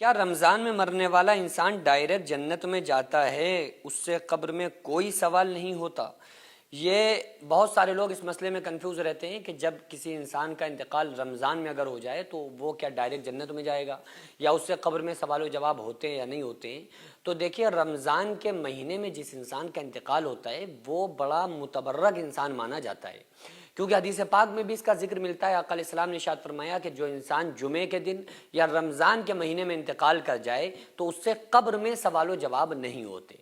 کیا رمضان میں مرنے والا انسان ڈائریکٹ جنت میں جاتا ہے، اس سے قبر میں کوئی سوال نہیں ہوتا؟ یہ بہت سارے لوگ اس مسئلے میں کنفیوز رہتے ہیں کہ جب کسی انسان کا انتقال رمضان میں اگر ہو جائے تو وہ کیا ڈائریکٹ جنت میں جائے گا، یا اس سے قبر میں سوال و جواب ہوتے ہیں یا نہیں ہوتے ہیں؟ تو دیکھیے، رمضان کے مہینے میں جس انسان کا انتقال ہوتا ہے وہ بڑا متبرک انسان مانا جاتا ہے، کیونکہ حدیث پاک میں بھی اس کا ذکر ملتا ہے۔ آقا علیہ السلام نے ارشاد فرمایا کہ جو انسان جمعے کے دن یا رمضان کے مہینے میں انتقال کر جائے تو اس سے قبر میں سوال و جواب نہیں ہوتے۔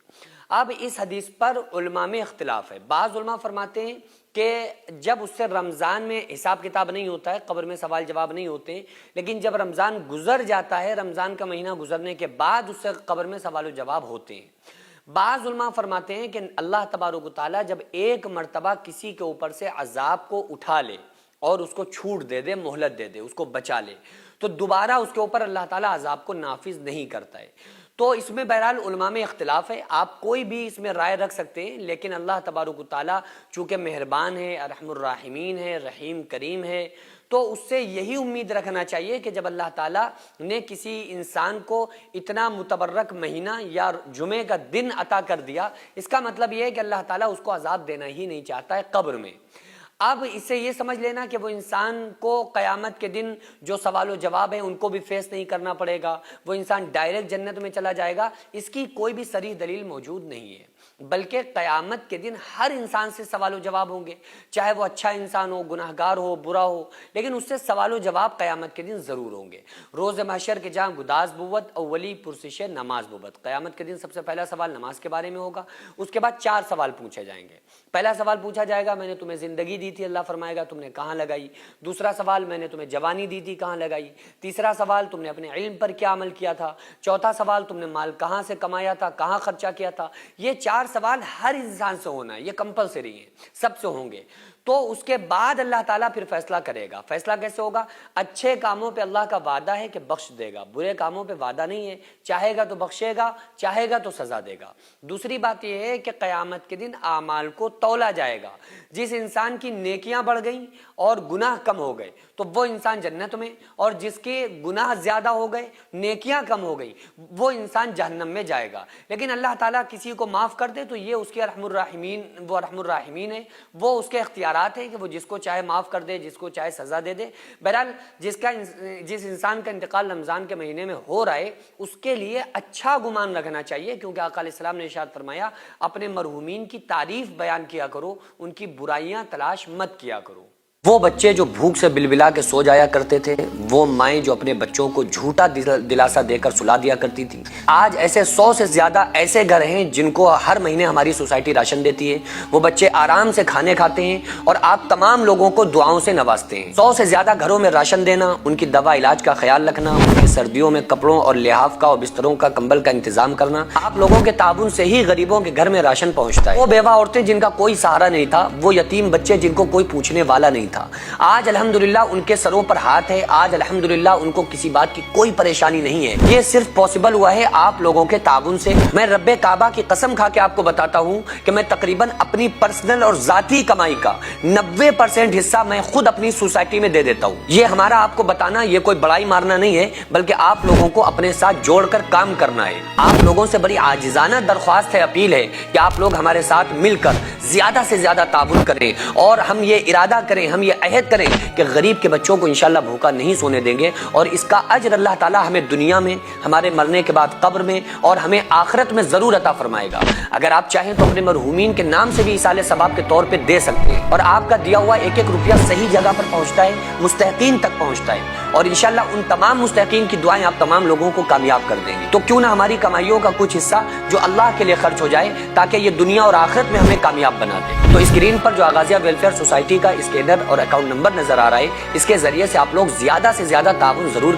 اب اس حدیث پر علماء میں اختلاف ہے۔ بعض علماء فرماتے ہیں کہ جب اس سے رمضان میں حساب کتاب نہیں ہوتا ہے، قبر میں سوال جواب نہیں ہوتے، لیکن جب رمضان گزر جاتا ہے، رمضان کا مہینہ گزرنے کے بعد اس سے قبر میں سوال و جواب ہوتے ہیں۔ بعض علماء فرماتے ہیں کہ اللہ تبارک و تعالیٰ جب ایک مرتبہ کسی کے اوپر سے عذاب کو اٹھا لے اور اس کو چھوٹ دے دے، مہلت دے دے، اس کو بچا لے، تو دوبارہ اس کے اوپر اللہ تعالیٰ عذاب کو نافذ نہیں کرتا ہے۔ تو اس میں بہرحال علماء میں اختلاف ہے، آپ کوئی بھی اس میں رائے رکھ سکتے ہیں، لیکن اللہ تبارک و تعالیٰ چونکہ مہربان ہے، ارحم الراحمین ہے، رحیم کریم ہے، تو اس سے یہی امید رکھنا چاہیے کہ جب اللہ تعالیٰ نے کسی انسان کو اتنا متبرک مہینہ یا جمعے کا دن عطا کر دیا، اس کا مطلب یہ ہے کہ اللہ تعالیٰ اس کو عذاب دینا ہی نہیں چاہتا ہے قبر میں۔ اب اس سے یہ سمجھ لینا کہ وہ انسان کو قیامت کے دن جو سوال و جواب ہیں ان کو بھی فیس نہیں کرنا پڑے گا، وہ انسان ڈائریکٹ جنت میں چلا جائے گا، اس کی کوئی بھی صریح دلیل موجود نہیں ہے۔ بلکہ قیامت کے دن ہر انسان سے سوال و جواب ہوں گے، چاہے وہ اچھا انسان ہو، گناہگار ہو، برا ہو، لیکن اس سے سوال و جواب قیامت کے دن ضرور ہوں گے۔ روز محشر کے جہاں گداز بوت اولی پرسش نماز بوت، قیامت کے دن سب سے پہلا سوال نماز کے بارے میں ہوگا۔ اس کے بعد 4 سوال پوچھے جائیں گے۔ پہلا سوال پوچھا جائے گا، میں نے تمہیں زندگی دی تھی، اللہ فرمائے گا تم نے کہاں لگائی؟ دوسرا سوال، میں نے تمہیں جوانی دی تھی، کہاں لگائی؟ تیسرا سوال، تم نے اپنے علم پر کیا عمل کیا تھا؟ چوتھا سوال، تم نے مال کہاں سے کمایا تھا، کہاں خرچہ کیا تھا؟ یہ 4 سوال ہر انسان سے ہونا ہے، یہ کمپلسری ہے، سب سے ہوں گے۔ تو اس کے بعد اللہ تعالیٰ پھر فیصلہ کرے گا۔ فیصلہ کیسے ہوگا؟ اچھے کاموں پہ اللہ کا وعدہ ہے کہ بخش دے گا، برے کاموں پہ وعدہ نہیں ہے، چاہے گا تو بخشے گا، چاہے گا تو سزا دے گا۔ دوسری بات یہ ہے کہ قیامت کے دن اعمال کو تولا جائے گا۔ جس انسان کی نیکیاں بڑھ گئیں اور گناہ کم ہو گئے تو وہ انسان جنت میں، اور جس کے گناہ زیادہ ہو گئے، نیکیاں کم ہو گئی، وہ انسان جہنم میں جائے گا۔ لیکن اللہ تعالیٰ کسی کو معاف کر دے تو یہ اس کے ارحم الراحمین ہے، وہ اس کے اختیارات ہیں کہ وہ جس کو چاہے معاف کر دے، جس کو چاہے سزا دے دے۔ بہرحال جس انسان کا انتقال رمضان کے مہینے میں ہو رہا ہے اس کے لیے اچھا گمان رکھنا چاہیے، کیونکہ آقا علیہ السلام نے ارشاد فرمایا اپنے مرحومین کی تعریف بیان کیا کرو، ان کی برائیاں تلاش مت کیا کرو۔ وہ بچے جو بھوک سے بلبلا کے سو جایا کرتے تھے، وہ مائیں جو اپنے بچوں کو جھوٹا دلاسا دے کر سلا دیا کرتی تھی، آج ایسے 100 سے زیادہ ایسے گھر ہیں جن کو ہر مہینے ہماری سوسائٹی راشن دیتی ہے، وہ بچے آرام سے کھانے کھاتے ہیں اور آپ تمام لوگوں کو دعاؤں سے نوازتے ہیں۔ 100 سے زیادہ گھروں میں راشن دینا، ان کی دوا علاج کا خیال رکھنا، ان کی سردیوں میں کپڑوں اور لحاف کا اور بستروں کا کمبل کا انتظام کرنا، آپ لوگوں کے تعاون سے ہی غریبوں کے گھر میں راشن پہنچتا ہے۔ وہ بیوہ عورتیں جن کا کوئی سہارا نہیں تھا، وہ یتیم بچے جن کو کوئی پوچھنے والا نہیں تھا، آج الحمدللہ ان کے سروں پر ہاتھ ہے، آج الحمدللہ ان کو کسی بات کی کوئی پریشانی نہیں ہے۔ یہ صرف پاسبل ہوا ہے آپ لوگوں کے تعاون سے۔ میں رب کعبہ کی قسم کھا کے آپ کو بتاتا ہوں کہ میں تقریباً اپنی پرسنل اور ذاتی کمائی کا 90% حصہ میں خود اپنی سوسائٹی میں دے دیتا ہوں۔ یہ ہمارا آپ کو بتانا یہ کوئی بڑائی مارنا نہیں ہے، بلکہ آپ لوگوں کو اپنے ساتھ جوڑ کر کام کرنا ہے۔ آپ لوگوں سے بڑی عاجزانہ درخواست ہے، اپیل ہے کہ آپ لوگ ہمارے ساتھ مل کر زیادہ سے زیادہ تعاون کریں، اور ہم یہ ارادہ کریں، ہم یہ عہد کریں کہ غریب کے بچوں کو انشاءاللہ بھوکا نہیں سونے دیں گے، اور اس کا اجر اللہ تعالیٰ ہمیں دنیا میں، ہمارے مرنے کے بعد قبر میں، اور ہمیں آخرت میں ضرور عطا فرمائے گا۔ اگر آپ چاہیں تو اپنے مرحومین کے نام سے بھی ایصال ثواب کے طور پہ دے سکتے ہیں، اور آپ کا دیا ہوا 1-1 روپیہ صحیح جگہ پر پہنچتا ہے، مستحقین تک پہنچتا ہے، اور انشاءاللہ ان تمام مستحقین کی دعائیں آپ تمام لوگوں کو کامیاب کر دیں گے۔ تو کیوں نہ ہماری کمائیوں کا کچھ حصہ جو اللہ کے لیے خرچ ہو جائے، تاکہ یہ دنیا اور آخرت میں ہمیں کامیاب بنا دے۔ تو اسکرین پر جو آغازیہ ویلفیئر سوسائٹی کا اسکینر اور اکاؤنٹ نمبر نظر آ رہا ہے، اس کے ذریعے سے آپ لوگ زیادہ سے زیادہ تعاون ضرور